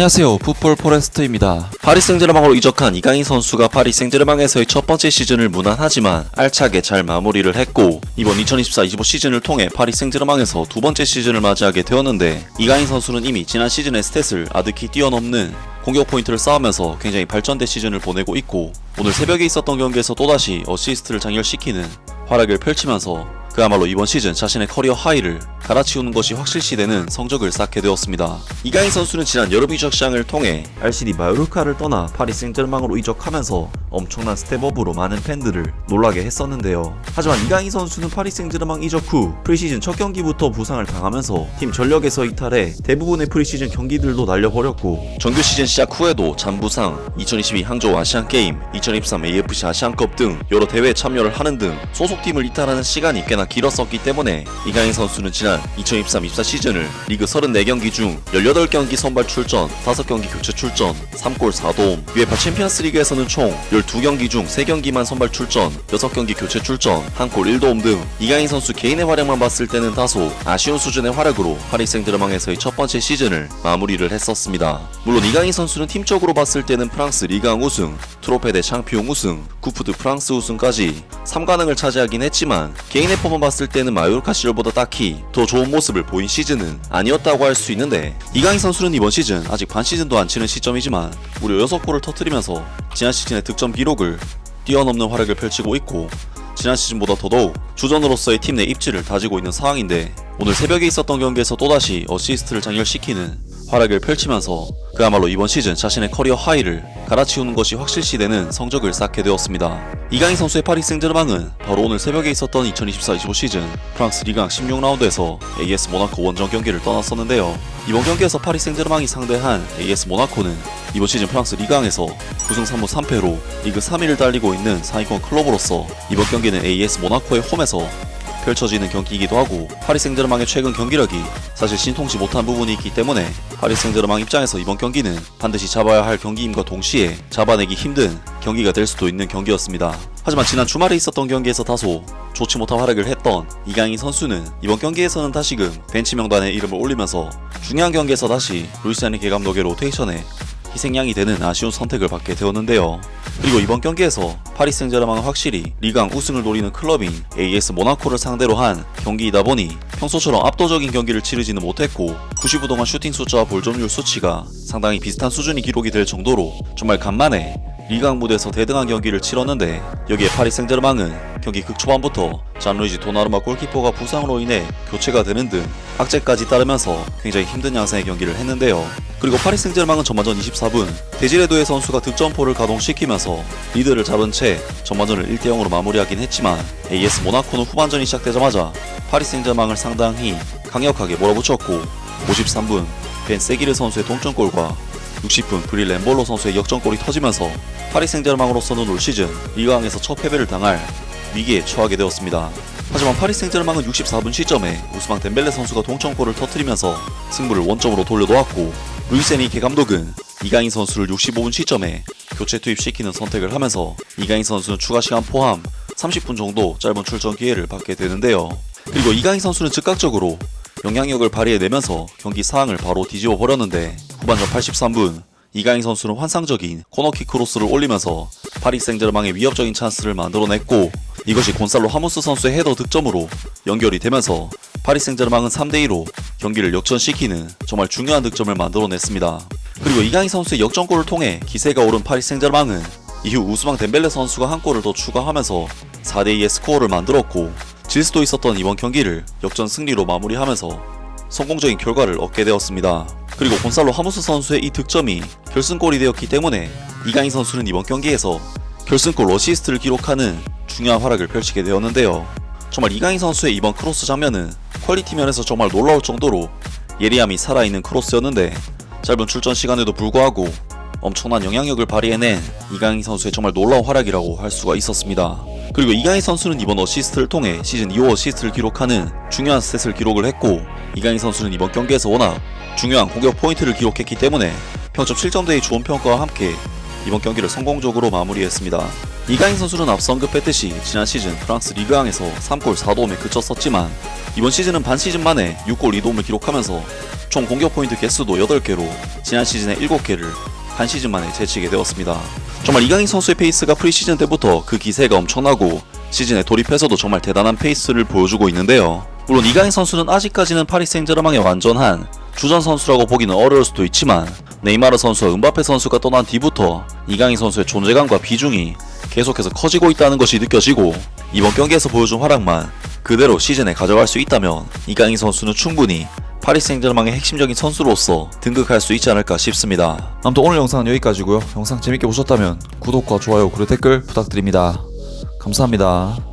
안녕하세요, 풋볼 포레스트입니다. 파리 생제르맹으로 이적한 이강인 선수가 파리 생제르맹에서의 첫 번째 시즌을 무난하지만 알차게 잘 마무리를 했고, 이번 2024-25 시즌을 통해 파리 생제르맹에서 두 번째 시즌을 맞이하게 되었는데, 이강인 선수는 이미 지난 시즌의 스탯을 아득히 뛰어넘는 공격 포인트를 쌓으면서 굉장히 발전된 시즌을 보내고 있고, 오늘 새벽에 있었던 경기에서 또다시 어시스트를 장렬시키는 활약을 펼치면서 그야말로 이번 시즌 자신의 커리어 하이를 갈아치우는 것이 확실시되는 성적을 쌓게 되었습니다. 이강인 선수는 지난 여름 이적 시장을 통해 RCD 마요르카를 떠나 파리 생제르맹으로 이적하면서 엄청난 스텝업으로 많은 팬들을 놀라게 했었는데요. 하지만 이강인 선수는 파리 생제르맹 이적 후 프리시즌 첫 경기부터 부상을 당하면서 팀 전력에서 이탈해 대부분의 프리시즌 경기들도 날려버렸고, 정규 시즌 시작 후에도 잔부상, 2022 항저우 아시안게임, 2023 AFC 아시안컵 등 여러 대회에 참여를 하는 등 소속팀을 이탈하는 시간이 꽤나 길었었기 때문에 이강인 선수는 지난 2023-24 시즌을 리그 34경기 중 18경기 선발 출전, 5경기 교체 출전, 3골 4도움, UEFA 챔피언스 리그에서는 총 12경기 중 3경기만 선발 출전, 6경기 교체 출전, 1골 1도움 등 이강인 선수 개인의 활약만 봤을 때는 다소 아쉬운 수준의 활약으로 파리 생제르맹에서의 첫 번째 시즌을 마무리를 했었습니다. 물론 이강인 선수는 팀적으로 봤을 때는 프랑스 리그앙 우승, 트로페 대 샹피옹 우승, 쿠프 드 프랑스 우승까지 3관왕을 차지하긴 했지만, 개인의 폼만 봤을 때는 마요르카 시절보다 딱히 더 좋은 모습을 보인 시즌은 아니었다고 할 수 있는데, 이강인 선수는 이번 시즌 아직 반 시즌도 안 치는 시점이지만 무려 6골을 터뜨리면서 지난 시즌의 득점 기록을 뛰어넘는 활약을 펼치고 있고, 지난 시즌보다 더더욱 주전으로서의 팀 내 입지를 다지고 있는 상황인데, 오늘 새벽에 있었던 경기에서 또다시 어시스트를 장렬시키는 활약을 펼치면서 그야말로 이번 시즌 자신의 커리어 하이를 갈아치우는 것이 확실시되는 성적을 쌓게 되었습니다. 이강인 선수의 파리 생제르맹은 바로 오늘 새벽에 있었던 2024-25 시즌 프랑스 리그앙 16라운드에서 AS 모나코 원정 경기를 떠났었는데요. 이번 경기에서 파리 생제르맹이 상대한 AS 모나코는 이번 시즌 프랑스 리그앙에서 9승 3무 3패로 리그 3위를 달리고 있는 상위권 클럽으로서 이번 경기는 AS 모나코의 홈에서 펼쳐지는 경기이기도 하고, 파리 생제르맹의 최근 경기력이 사실 신통치 못한 부분이 있기 때문에 파리 생제르맹 입장에서 이번 경기는 반드시 잡아야 할 경기임과 동시에 잡아내기 힘든 경기가 될 수도 있는 경기였습니다. 하지만 지난 주말에 있었던 경기에서 다소 좋지 못한 활약을 했던 이강인 선수는 이번 경기에서는 다시금 벤치 명단에 이름을 올리면서 중요한 경기에서 다시 루이스 에니케 감독의 로테이션에 희생양이 되는 아쉬운 선택을 받게 되었는데요. 그리고 이번 경기에서 파리 생제르맹은 확실히 리그앙 우승을 노리는 클럽인 AS 모나코를 상대로 한 경기이다 보니 평소처럼 압도적인 경기를 치르지는 못했고, 90분 동안 슈팅 숫자와 볼 점유율 수치가 상당히 비슷한 수준이 기록이 될 정도로 정말 간만에 리그앙 무대에서 대등한 경기를 치렀는데, 여기에 파리 생제르맹은 경기 극초반부터 잔루이지 도나루마 골키퍼가 부상으로 인해 교체가 되는 등 악재까지 따르면서 굉장히 힘든 양상의 경기를 했는데요. 그리고 파리 생제르맹은 전반전 24분 데지레도의 선수가 득점포를 가동시키면서 리드를 잡은 채 전반전을 1대0으로 마무리하긴 했지만, AS 모나코는 후반전이 시작되자마자 파리 생제르맹을 상당히 강력하게 몰아붙였고, 53분 벤 세기르 선수의 동점골과 60분 브릴 램볼로 선수의 역전골이 터지면서 파리 생제르맹으로서는 올 시즌 리그앙에서 첫 패배를 당할 위기에 처하게 되었습니다. 하지만 파리 생제르맹은 64분 시점에 우스만 덴벨레 선수가 동점골을 터뜨리면서 승부를 원점으로 돌려놓았고, 루이스 에니케 감독은 이강인 선수를 65분 시점에 교체 투입시키는 선택을 하면서 이강인 선수는 추가 시간 포함 30분 정도 짧은 출전 기회를 받게 되는데요. 그리고 이강인 선수는 즉각적으로 영향력을 발휘해내면서 경기 상황을 바로 뒤집어 버렸는데, 후반전 83분 이강인 선수는 환상적인 코너킥 크로스를 올리면서 파리 생제르맹의 위협적인 찬스를 만들어냈고, 이것이 곤살로 하무스 선수의 헤더 득점으로 연결이 되면서 파리 생제르맹은 3대2로 경기를 역전시키는 정말 중요한 득점을 만들어냈습니다. 그리고 이강인 선수의 역전골을 통해 기세가 오른 파리 생제르맹은 이후 우스망 덴벨레 선수가 한 골을 더 추가하면서 4대2의 스코어를 만들었고, 질 수도 있었던 이번 경기를 역전 승리로 마무리하면서 성공적인 결과를 얻게 되었습니다. 그리고 곤살로 하무스 선수의 이 득점이 결승골이 되었기 때문에 이강인 선수는 이번 경기에서 결승골 어시스트를 기록하는 중요한 활약을 펼치게 되었는데요. 정말 이강인 선수의 이번 크로스 장면은 퀄리티 면에서 정말 놀라울 정도로 예리함이 살아있는 크로스였는데, 짧은 출전 시간에도 불구하고 엄청난 영향력을 발휘해낸 이강인 선수의 정말 놀라운 활약이라고 할 수가 있었습니다. 그리고 이강인 선수는 이번 어시스트를 통해 시즌 2호 어시스트를 기록하는 중요한 스탯을 기록을 했고, 이강인 선수는 이번 경기에서 워낙 중요한 공격 포인트를 기록했기 때문에 평점 7점대의 좋은 평가와 함께 이번 경기를 성공적으로 마무리했습니다. 이강인 선수는 앞서 언급했듯이 지난 시즌 프랑스 리그앙에서 3골 4도움에 그쳤었지만, 이번 시즌은 반 시즌 만에 6골 2도움을 기록하면서 총 공격 포인트 개수도 8개로 지난 시즌에 7개를 한 시즌 만에 제치게 되었습니다. 정말 이강인 선수의 페이스가 프리시즌 때부터 그 기세가 엄청나고 시즌에 돌입해서도 정말 대단한 페이스를 보여주고 있는데요. 물론 이강인 선수는 아직까지는 파리 생제르맹의 완전한 주전 선수라고 보기는 어려울 수도 있지만 네이마르 선수와 은바페 선수가 떠난 뒤부터 이강인 선수의 존재감과 비중이 계속해서 커지고 있다는 것이 느껴지고 이번 경기에서 보여준 활약만 그대로 시즌에 가져갈 수 있다면 이강인 선수는 충분히 파리 생제르맹의 핵심적인 선수로서 등극할 수 있지 않을까 싶습니다. 아무튼 오늘 영상은 여기까지고요. 영상 재밌게 보셨다면 구독과 좋아요 그리고 댓글 부탁드립니다. 감사합니다.